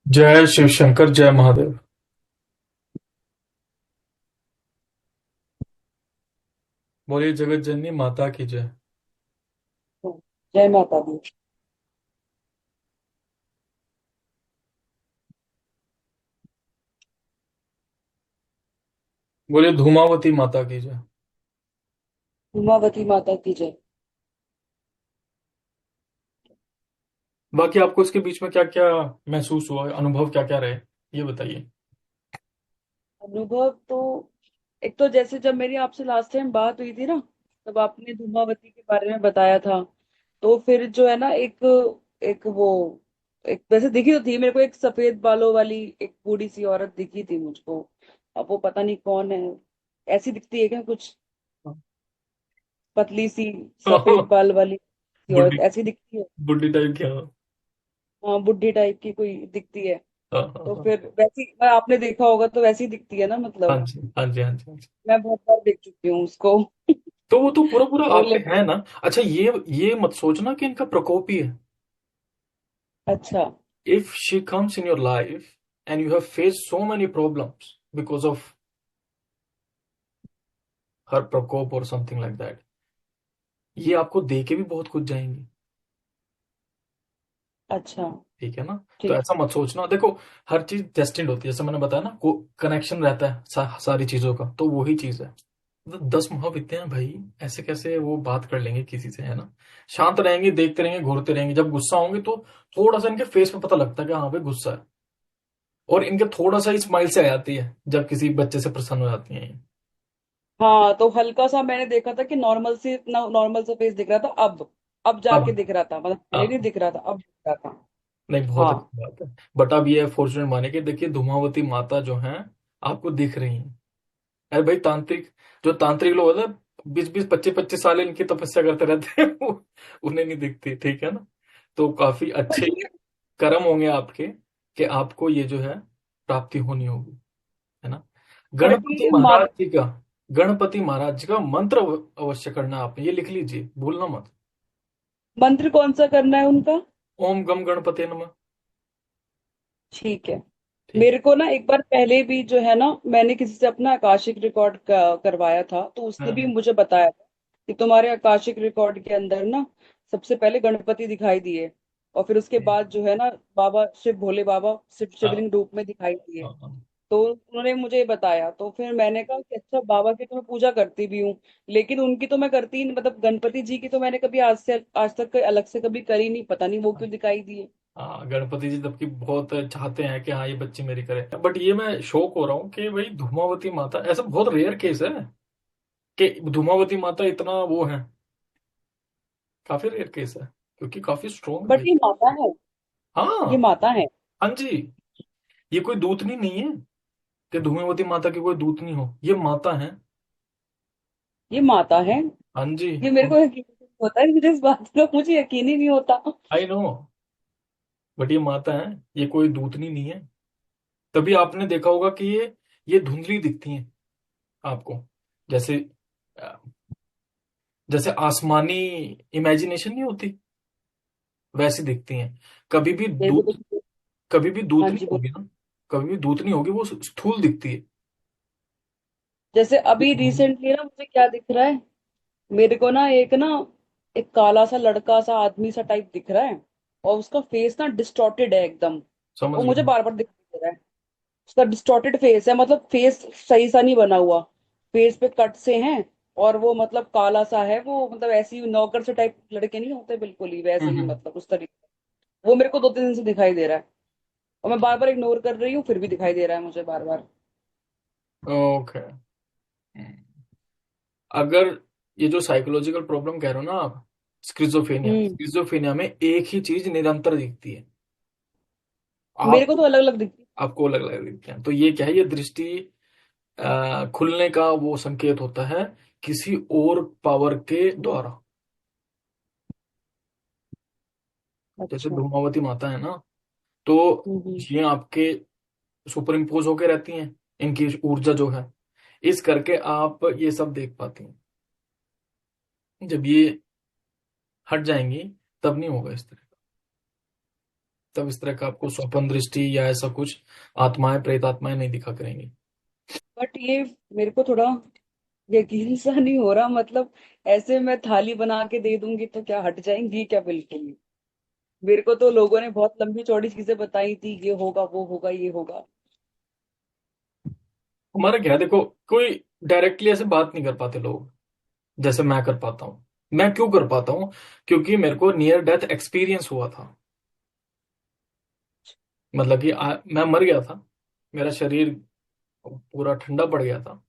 जय शिव शंकर जय महादेव। बोलिए जगत जननी माता की जय। जय माता दी। बोलिए धूमावती माता की जय। उमावती माता की जय। बाकी आपको इसके बीच में क्या क्या महसूस हुआ, अनुभव क्या क्या रहे, ये बताइए। अनुभव तो एक तो जैसे जब मेरी आपसे लास्ट टाइम बात हुई थी ना, तब आपने धूमावती के बारे में बताया था। तो फिर जो है ना, एक एक वो एक वैसे दिखी तो थी मेरे को, एक सफेद बालों वाली एक बूढ़ी सी औरत दिखी थी मुझको। अब वो पता नहीं कौन है। ऐसी दिखती है क्या कुछ? पतली सी सफेद बाल वाली सी औरत बुढ़ी ऐसी दिखती है। बुढ़ी टाइप क्या? हाँ हाँ, बुढ़ी टाइप की कोई दिखती है। हाँ हाँ तो हाँ। फिर वैसी आपने देखा होगा तो वैसी दिखती है ना, हाँ मतलब। जी हाँ जी हाँ जी हाँ जी। मैं बहुत बार देख चुकी हूँ उसको। तो वो तो पूरा पूरा तो आप पे लेकिन है ना। अच्छा, ये मत सोचना कि इनका प्रकोप ही है। अच्छा। If she comes in your life and you have face so many problems because of her प्रकोप और समथिंग लाइक दैट, ये आपको दे के भी बहुत कुछ जाएंगी। अच्छा। ठीक है ना। तो ठीक। ऐसा मत सोचना, देखो हर चीज डेस्टिन्ड होती है, जैसे मैंने बताया ना, को कनेक्शन रहता है सारी चीजों का, तो वही चीज है। तो 10 महाविद्या हैं भाई, ऐसे कैसे वो बात कर लेंगे किसी से, है ना। शांत रहेंगे, देखते रहेंगे, घूरते रहेंगे, जब गुस्सा होंगे तो थोड़ा सा इनके फेस पे पता लगता है कि हाँ भाई गुस्सा है। और इनके थोड़ा सा ही स्माइल से आ जाती है जब किसी बच्चे से प्रसन्न हो जाती हैं ये। हाँ, तो हल्का सा मैंने देखा था कि नॉर्मल सा फेस दिख रहा था। अब अब जाके दिख रहा था, मतलब पहले नहीं हाँ, दिख रहा था, अब दिख रहा था। नहीं बहुत हाँ। अच्छी बात है। बट अब ये फॉर्चुनेट माने कि देखिए धूमावती माता जो है आपको दिख रही हैं। अरे भाई तांत्रिक, जो तांत्रिक लोग होते हैं 20-20 25-25 साल इनकी तपस्या करते रहते हैं उन्हें नहीं दिखती, ठीक है ना। तो काफी बट अच्छे ये कर्म होंगे आपके कि आपको ये जो है प्राप्ति होनी होगी, है ना। बट गणपति ये महाराज जी का, गणपति महाराज जी का मंत्र अवश्य करना, आपने ये लिख लीजिए, भूलना मत। मंत्र कौन सा करना है उनका? ओम गम गणपति नमः। ठीक है। ठीक मेरे को ना एक बार पहले भी जो है ना, मैंने किसी से अपना आकाशिक रिकॉर्ड करवाया था, तो है। उसने भी मुझे बताया था कि तुम्हारे आकाशिक रिकॉर्ड के अंदर ना सबसे पहले गणपति दिखाई दिए, और फिर उसके बाद जो है ना बाबा शिव, भोले बाबा हाँ शिवलिंग रूप में दिखाई दिए। हाँ हाँ। तो उन्होंने मुझे ये बताया, तो फिर मैंने कहा कि अच्छा, बाबा की तो मैं पूजा करती भी हूँ, लेकिन उनकी तो मैं करती ही नहीं, मतलब गणपति जी की तो मैंने कभी आज तक कोई अलग से कभी करी नहीं, पता नहीं वो क्यों दिखाई दिए। हाँ गणपति जी जबकि बहुत चाहते हैं कि हाँ ये बच्ची मेरी करे, बट ये मैं शौक हो रहा हूँ कि भाई धूमावती माता ऐसा बहुत रेयर केस है कि धूमावती माता इतना वो है। काफी रेयर केस है क्योंकि काफी स्ट्रोंग है बट भाई। ये माता है। ये हाँ माता है। हाँ जी। ये कोई दूतनी नहीं है कि धूमावती माता की कोई दूतनी हो, ये माता है। ये माता है। हाँ जी। ये मेरे को यकीन नहीं होता है, मुझे इस बात का मुझे यकीन ही नहीं होता। आई नो, बट ये माता है, ये कोई दूतनी नहीं है। तभी आपने देखा होगा कि ये धुंधली दिखती हैं आपको, जैसे जैसे आसमानी इमेजिनेशन नहीं होती, वैसी दिखती हैं। कभी भी मेरे को दूत तो। कभी भी हाँ दूत नहीं जी, बोलो। होगी ना, कभी भी दूत नहीं होगी, वो स्थूल दिखती है। जैसे अभी रिसेंटली ना मुझे क्या दिख रहा है, मेरे को ना एक काला सा लड़का सा आदमी सा टाइप दिख रहा है, और उसका फेस ना डिस्टॉर्टेड है एकदम। समझ वो मुझे गया। बार बार दिख दे रहा है। उसका डिस्टॉर्टेड फेस है, मतलब फेस सही सा नहीं बना हुआ। फेस पे कट से हैं, और वो मतलब काला सा है वो, मतलब ऐसी नौकर से टाइप लड़के नहीं होते, बिल्कुल ही वैसे ही, हम्म। मतलब उस तरीके। वो मेरे को 2-3 दिन से दिखाई दे रहा है, और मैं बार बार इग्नोर कर रही हूँ, फिर भी दिखाई दे रहा है मुझे बार बार। ओके। अगर ये जो साइकोलॉजिकल प्रॉब्लम कह रहे हो ना आप, स्किज़ोफ्रेनिया, हम्म। स्किज़ोफ्रेनिया में एक ही चीज निरंतर दिखती है। मेरे आप को तो अलग अलग दिखती आपको अलग अलग दिखते हैं, तो ये क्या है, ये दृष्टि खुलने का वो संकेत होता है किसी और पावर के द्वारा। है। जैसे अच्छा। धूमावती माता है ना, तो हम्म। ये आपके सुपर इम्पोज होके रहती हैं, इनकी ऊर्जा जो है, इस करके आप ये सब देख पाती हैं। जब ये हट जाएंगी तब नहीं होगा इस तरह तब इस तरह का आपको स्वप्न दृष्टि या ऐसा कुछ आत्माएं प्रेत आत्माएं नहीं दिखा करेंगी। बट ये मेरे को थोड़ा यकीन सा नहीं हो रहा, मतलब ऐसे मैं थाली बना के दे दूंगी तो क्या हट जाएंगी क्या? बिल्कुल नहीं। मेरे को तो लोगों ने बहुत लंबी चौड़ी चीजें बताई थी, ये होगा वो होगा ये होगा। हमारा क्या है, देखो, कोई डायरेक्टली ऐसे बात नहीं कर पाते लोग जैसे मैं कर पाता हूँ। मैं क्यों कर पाता हूँ? क्योंकि मेरे को नियर डेथ एक्सपीरियंस हुआ था। मतलब कि मैं मर गया था, मेरा शरीर पूरा ठंडा पड़ गया था,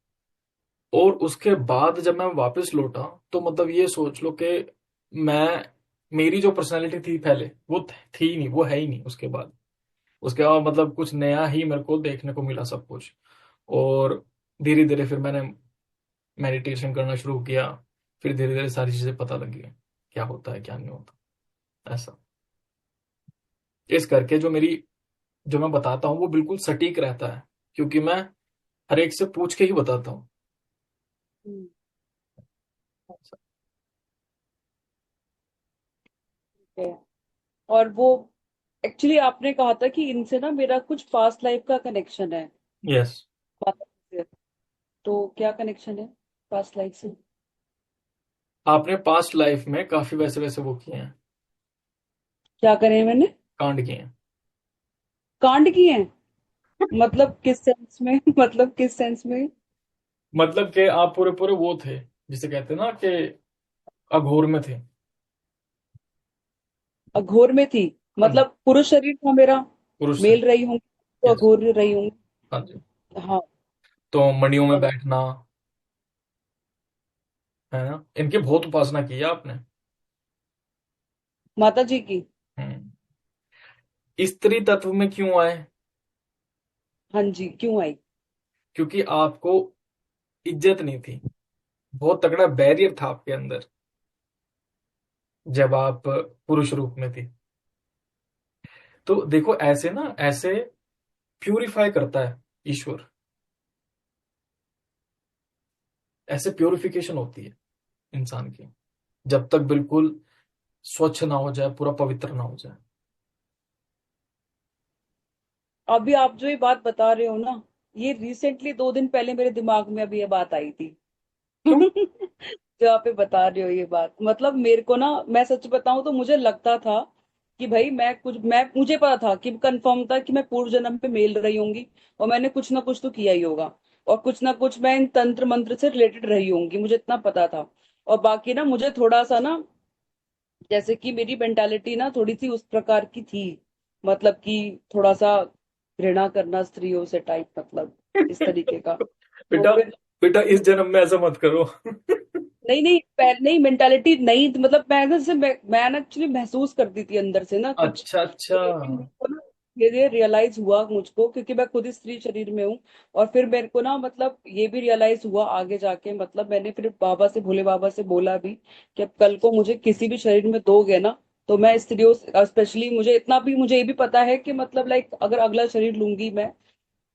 और उसके बाद जब मैं वापस लौटा, तो मतलब ये सोच लो कि मैं, मेरी जो पर्सनैलिटी थी पहले वो थी ही नहीं, वो है ही नहीं उसके बाद मतलब कुछ नया ही मेरे को देखने को मिला सब कुछ। और धीरे धीरे फिर मैंने मेडिटेशन करना शुरू किया, फिर धीरे धीरे सारी चीजें पता लगी क्या होता है क्या नहीं होता, ऐसा। इस करके जो मैं बताता हूँ वो बिल्कुल सटीक रहता है, क्योंकि मैं हर एक से पूछ के ही बताता हूँ। हम्म, ठीक है। और वो एक्चुअली आपने कहा था कि इनसे ना मेरा कुछ पास्ट लाइफ का कनेक्शन है, यस। माता जी से। तो क्या कनेक्शन है पास्ट लाइफ से? आपने पास्ट लाइफ में काफी वैसे वैसे वो किए हैं, क्या करे मैंने? कांड किए हैं। कांड किए हैं? मतलब किस सेंस में? मतलब किस सेंस में? मतलब कि आप पूरे पूरे वो थे, जिसे कहते हैं ना कि अघोर में थे। अघोर में थी? हाँ जी। मतलब पुरुष शरीर था मेरा, पुरुष से। मेल रही हूँ तो यस। अघोर रही हूँ। हाँ जी। हाँ। तो मणियों में तब बैठना, है ना, इनकी बहुत उपासना की है आपने। माता जी की। हम्म। स्त्री तत्व में क्यों आए? हाँ जी, क्यों आई? क्योंकि आपको इज्जत नहीं थी, बहुत तगड़ा बैरियर था आपके अंदर जब आप पुरुष रूप में थी। तो देखो, ऐसे ना, ऐसे प्यूरिफाई करता है ईश्वर, ऐसे प्योरिफिकेशन होती है इंसान की, जब तक बिल्कुल स्वच्छ ना हो जाए, पूरा पवित्र ना हो जाए। अभी आप जो ये बात बता रहे हो ना, ये रिसेंटली 2 दिन पहले मेरे दिमाग में अभी ये बात आई थी। क्यों? जो आप ये बता रहे हो ये बात, मतलब मेरे को ना, मैं सच बताऊं तो मुझे लगता था कि भाई मैं मुझे पता था कि कंफर्म था कि मैं पूर्व जन्म पे मेल रही होंगी, और मैंने कुछ ना कुछ तो किया ही होगा, और कुछ ना कुछ मैं इन तंत्र मंत्र से रिलेटेड रही होंगी, मुझे इतना पता था। और बाकी ना मुझे थोड़ा सा ना, जैसे कि मेरी मेंटालिटी ना थोड़ी सी उस प्रकार की थी, मतलब कि थोड़ा सा घृणा करना स्त्रियों से टाइप, मतलब इस तरीके का। तो बेटा, फिर बेटा इस जन्म में ऐसा मत करो। नहीं नहीं, नहीं मेंटालिटी नहीं, मतलब मैं ना जैसे मैं ना एक्चुअली महसूस करती थी अंदर से ना कुछ। अच्छा तो अच्छा। लेकिन मेरे को ना ये रियलाइज हुआ मुझको, क्योंकि मैं खुद ही स्त्री शरीर में हूँ। और फिर मेरे को ना मतलब ये भी रियलाइज हुआ आगे जाके, मतलब मैंने फिर बाबा से, भोले बाबा से बोला भी कि अब कल को मुझे किसी भी शरीर में दोगे ना, तो मैं स्त्रियों, स्पेशली मुझे इतना भी, मुझे ये भी पता है कि मतलब लाइक अगर अगला शरीर लूंगी मैं,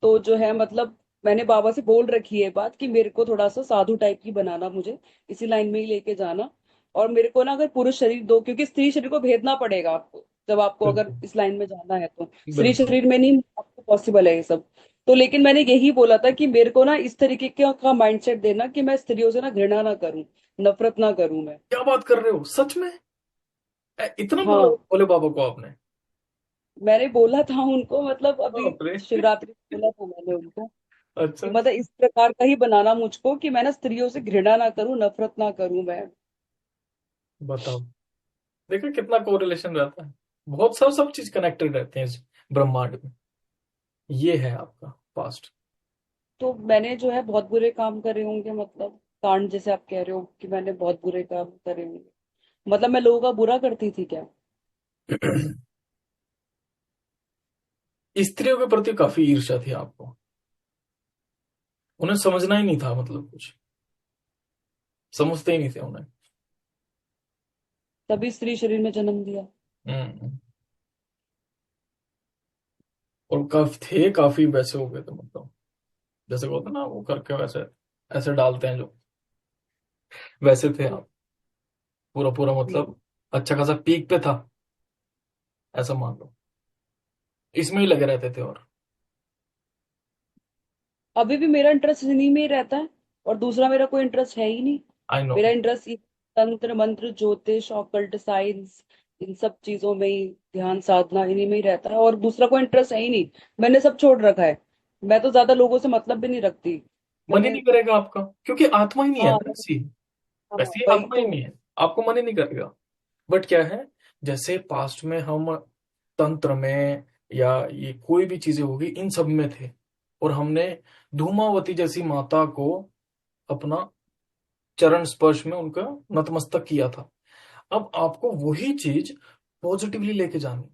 तो जो है मतलब मैंने बाबा से बोल रखी है बात कि मेरे को थोड़ा सा साधु टाइप की बनाना, मुझे इसी लाइन में ही लेके जाना। और मेरे को ना अगर पुरुष शरीर दो, क्योंकि स्त्री शरीर को भेदना पड़ेगा आपको, जब आपको अगर बिल्कुल इस लाइन में जाना है तो स्त्री बिल्कुल। शरीर में नहीं आपको पॉसिबल है ये सब। तो लेकिन मैंने यही बोला था कि मेरे को ना इस तरीके का माइंडसेट देना कि मैं स्त्रियों से ना घृणा ना करूं, नफरत ना करूं मैं। क्या बात कर रहे हो सच में? इतना बोला हाँ, भोले बाबा को आपने? मैंने बोला था उनको, मतलब अभी बाप रे। शिवरात्रि को बोला था मैंने उनको कि अच्छा। मतलब इस प्रकार का ही बनाना मुझको, कि मैं ना स्त्रियों से घृणा ना करूं, नफरत ना करूं मैं। बताओ, देखो कितना कोरिलेशन रहता है, बहुत सब चीज कनेक्टेड रहते हैं इस ब्रह्मांड में। ये है आपका पास्ट। तो मैंने जो है बहुत बुरे काम करे होंगे, मतलब कांड जैसे आप कह रहे हो कि मैंने बहुत बुरे काम करे होंगे, मतलब मैं लोगों का बुरा करती थी क्या? स्त्रियों के प्रति काफी ईर्ष्या थी आपको, उन्हें समझना ही नहीं था, मतलब कुछ समझते ही नहीं थे उन्हें। तभी स्त्री शरीर में जन्म दिया। हम्म। और काफी वैसे हो गए थे, मतलब जैसे को होता है ना, वो करके वैसे ऐसे डालते हैं जो, वैसे थे आप, पूरा पूरा, मतलब अच्छा खासा पीक पे था, ऐसा मान लो। इसमें ही लगे रहते थे। और अभी भी मेरा इंटरेस्ट इन्हीं में ही रहता है, और दूसरा मेरा कोई इंटरेस्ट है ही नहीं। I know. मेरा इंटरेस्ट तंत्र मंत्र ज्योतिष ऑकल्ट साइंस, इन सब चीजों में ही, ध्यान साधना इन्हीं में ही रहता है, और दूसरा कोई इंटरेस्ट है ही नहीं। मैंने सब छोड़ रखा है। मैं तो ज्यादा लोगों से मतलब भी नहीं रखती। मन ही मैंने, नहीं करेगा आपका, क्योंकि आत्मा ही नहीं है हाँ ना ऐसी। हाँ, वैसे ही वही आत्मा ही तो। नहीं है, आपको मन ही नहीं करेगा। बट क्या है, जैसे पास्ट में हम तंत्र में या ये कोई भी चीजें होगी इन सब में थे, और हमने धूमावती जैसी माता को अपना चरण स्पर्श में उनका नतमस्तक किया था। अब आपको वही चीज पॉजिटिवली लेके जानी,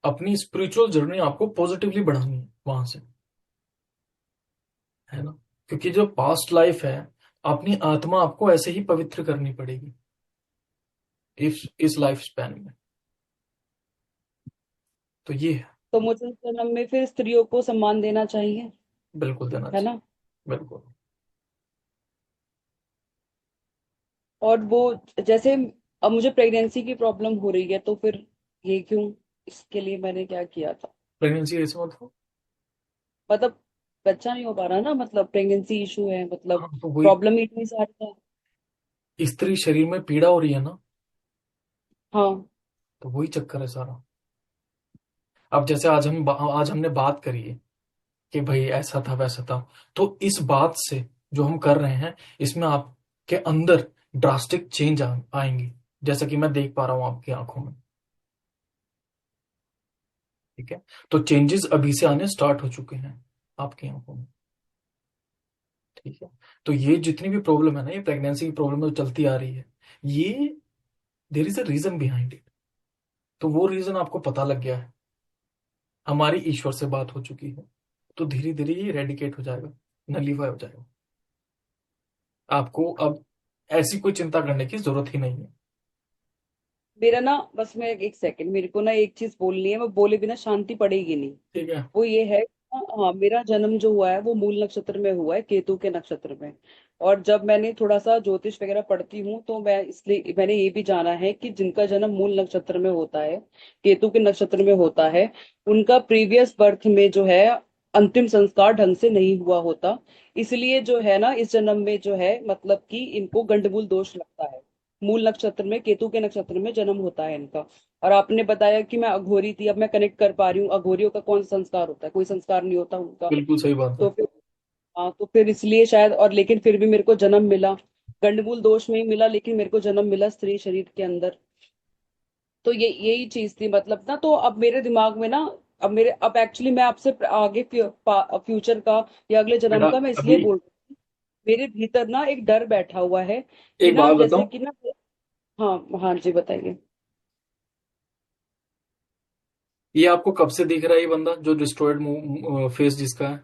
अपनी स्पिरिचुअल जर्नी आपको पॉजिटिवली बढ़ानी है वहां से, है ना। क्योंकि जो पास्ट लाइफ है, अपनी आत्मा आपको ऐसे ही पवित्र करनी पड़ेगी इस लाइफ स्पैन में। तो ये है। तो मुझे इस जन्म में फिर स्त्रियों को सम्मान देना चाहिए, बिल्कुल देना है चाहिए। ना। बिल्कुल। और वो, जैसे अब मुझे प्रेगनेंसी की प्रॉब्लम हो रही है, तो फिर ये क्यों, इसके लिए मैंने क्या किया था? प्रेगनेंसी ऐसे मत हो। मतलब बच्चा नहीं हो पा रहा ना, मतलब प्रेगनेंसी इशू है, मतलब हाँ तो वही, प्रॉब्लम ही इतनी सारी है। स्त्री शरीर में पीड़ा हो रही है ना, हाँ। तो वही चक्कर है सारा। अब जैसे आज हमने बात करी है कि भाई ऐसा था वैसा था, तो इस बात से जो हम कर रहे हैं, इसमें आपके अंदर ड्रास्टिक चेंज आएंगे, जैसा कि मैं देख पा रहा हूं आपकी आंखों में। ठीक है। तो चेंजेस अभी से आने स्टार्ट हो चुके हैं आपकी आंखों में। ठीक है। तो ये जितनी भी प्रॉब्लम है ना, ये प्रेगनेंसी की प्रॉब्लम जो चलती आ रही है, ये there is a reason behind it. तो वो रीजन आपको पता लग गया है, हमारी ईश्वर से बात हो चुकी है, तो धीरे धीरे ये रेडिकेट हो जाएगा, नलीफाई हो जाएगा। आपको अब ऐसी कोई चिंता करने की जरूरत ही नहीं है। मेरा ना, बस मैं एक सेकंड, मेरे को ना एक चीज बोलनी है, मैं बोले बिना शांति पड़ेगी नहीं। ठीक है। वो ये है, हाँ, मेरा जन्म जो हुआ है वो मूल नक्षत्र में हुआ है, केतु के नक्षत्र में। और जब मैंने थोड़ा सा ज्योतिष वगैरह पढ़ती हूँ, तो मैं इसलिए मैंने ये भी जाना है कि जिनका जन्म मूल नक्षत्र में होता है, केतु के नक्षत्र में होता है, उनका प्रीवियस बर्थ में जो है अंतिम संस्कार ढंग से नहीं हुआ होता। इसलिए जो है ना, इस जन्म में जो है, मतलब कि इनको गंडमूल दोष लगता है। मूल नक्षत्र में, केतु के नक्षत्र में जन्म होता है इनका। और आपने बताया कि मैं अघोरी थी, अब मैं कनेक्ट कर पा रही हूँ, अघोरियों का कौन सा संस्कार होता है? कोई संस्कार नहीं होता उनका। बिल्कुल सही बात है। तो फिर, हाँ, तो फिर इसलिए शायद, और लेकिन फिर भी मेरे को जन्म मिला, गंडमूल दोष में ही मिला, लेकिन मेरे को जन्म मिला स्त्री शरीर के अंदर। तो ये यही चीज थी, मतलब ना, तो अब मेरे दिमाग में ना, अब एक्चुअली मैं आपसे आगे फ्यूचर का या अगले जन्म बेटा का मैं इसलिए अभी बोल रही हूँ। मेरे भीतर ना एक डर बैठा हुआ है कि एक ना, बात जैसे बताऊं, कि ना, हाँ हाँ जी, बताइए। ये आपको कब से दिख रहा है, ये बंदा जो डिस्ट्रॉयड फेस जिसका है?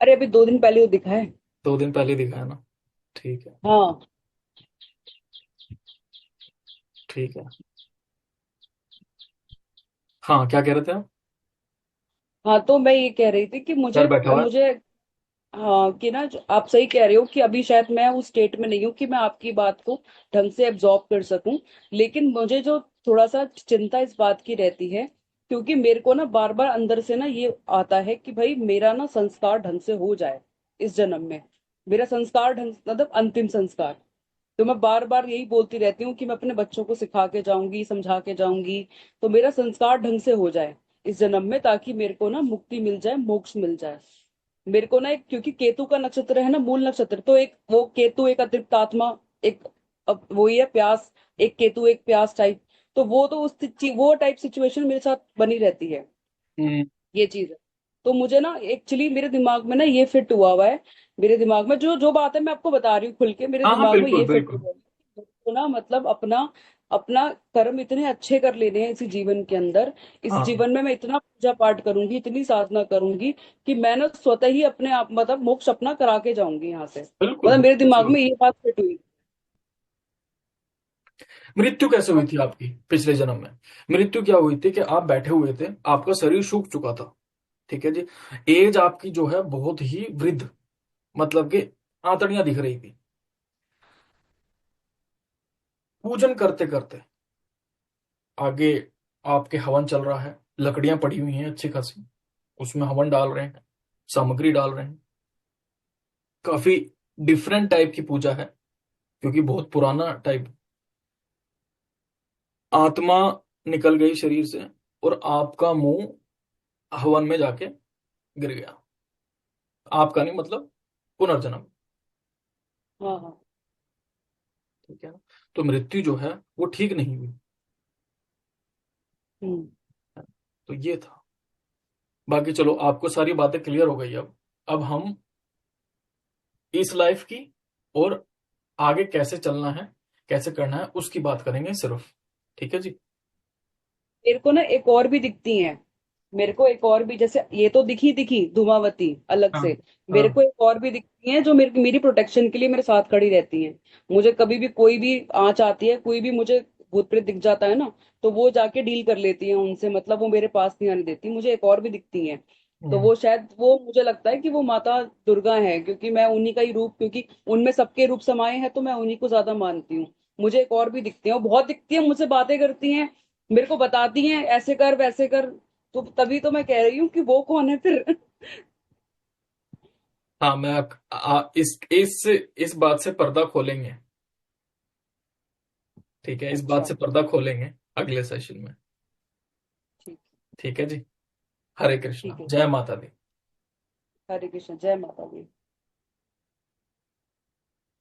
अरे अभी 2 दिन पहले वो दिखा है। 2 दिन पहले दिखा है ना? ठीक है। हाँ ठीक है। हाँ, क्या कह रहे थे आप? हाँ, तो मैं ये कह रही थी कि डर मुझे बैठा हुआ है। मुझे हाँ, कि ना, आप सही कह रहे हो कि अभी शायद मैं उस स्टेट में नहीं हूँ कि मैं आपकी बात को ढंग से एब्जॉर्ब कर सकूं। लेकिन मुझे जो थोड़ा सा चिंता इस बात की रहती है, क्योंकि मेरे को ना बार बार अंदर से ना ये आता है कि भाई मेरा ना संस्कार ढंग से हो जाए इस जन्म में। मेरा संस्कार ढंग, मतलब अंतिम संस्कार। तो मैं बार बार यही बोलती रहती हूँ कि मैं अपने बच्चों को सिखा के जाऊंगी, समझा के जाऊंगी, तो मेरा संस्कार ढंग से हो जाए इस जन्म में, ताकि मेरे को ना मुक्ति मिल जाए, मोक्ष मिल जाए। मेरे को ना, एक क्योंकि केतु का नक्षत्र है ना, मूल नक्षत्र, तो एक वो केतु एक अतृप्त आत्मा, एक, अब वही है प्यास, एक केतु एक प्यास टाइप। तो वो तो वो टाइप सिचुएशन मेरे साथ बनी रहती है, हम्म। ये चीज है। तो मुझे ना एक्चुअली मेरे दिमाग में ना ये फिट हुआ हुआ है, मेरे दिमाग में जो जो बात है मैं आपको बता रही हूँ खुल के, मेरे हाँ हाँ, दिमाग में बिल्कुल ये फिट बिल्कुल। हुआ है। तो ना, मतलब अपना अपना कर्म इतने अच्छे कर लेने हैं इसी जीवन के अंदर। इस हाँ जीवन में मैं इतना पूजा पाठ करूंगी, इतनी साधना करूंगी, कि मैं ना स्वतः ही अपने आप, मतलब मोक्ष अपना करा के जाऊंगी यहाँ से। बिल्कुल मतलब मेरे बिल्कुल दिमाग सही। में ये बात फिट हुई। मृत्यु कैसे हुई तो थी आपकी पिछले जन्म में? मृत्यु क्या हुई थी कि आप बैठे हुए थे, आपका शरीर सूख चुका था। ठीक है जी। एज आपकी जो है बहुत ही वृद्ध, मतलब कि आंतड़ियां दिख रही थी, पूजन करते करते। आगे आपके हवन चल रहा है, लकड़ियां पड़ी हुई हैं अच्छी खासी, उसमें हवन डाल रहे हैं, सामग्री डाल रहे हैं। काफी डिफरेंट टाइप की पूजा है, क्योंकि बहुत पुराना टाइप। आत्मा निकल गई शरीर से, और आपका मुंह हवन में जाके गिर गया। आपका नहीं, मतलब पुनर्जन्म। हाँ हाँ। ठीक है ना? तो मृत्यु जो है वो ठीक नहीं हुई। हम्म। तो ये था। बाकी चलो, आपको सारी बातें क्लियर हो गई। अब हम इस लाइफ की और आगे कैसे चलना है, कैसे करना है, उसकी बात करेंगे सिर्फ। ठीक है जी। मेरे को ना एक और भी दिखती हैं। मेरे को एक और भी, जैसे ये तो दिखी दिखी धूमावती अलग हाँ से, मेरे हाँ। को एक और भी दिखती हैं जो मेरी मेरी प्रोटेक्शन के लिए मेरे साथ खड़ी रहती हैं। मुझे कभी भी कोई भी आंच आती है, कोई भी मुझे भूत प्रेत दिख जाता है ना, तो वो जाके डील कर लेती हैं उनसे, मतलब वो मेरे पास नहीं आने देती। मुझे एक और भी दिखती हैं, तो हम्म। वो शायद, वो मुझे लगता है कि वो माता दुर्गा है, क्योंकि मैं उन्हीं का ही रूप, क्योंकि उनमें सबके रूप समाये हैं, तो मैं उन्हीं को ज्यादा मानती हूँ। मुझे एक और भी दिखती है, वो बहुत दिखती है, मुझसे बातें करती हैं, मेरे को बताती हैं ऐसे कर वैसे कर। तो तभी तो मैं कह रही हूँ कि वो कौन है फिर। हाँ, मैं इस बात से पर्दा खोलेंगे। ठीक है, इस बात अच्छा। से पर्दा खोलेंगे अगले सेशन में। ठीक। ठीक है जी। हरे कृष्णा, ठीक है। जय माता दी। हरे कृष्ण, जय माता दी।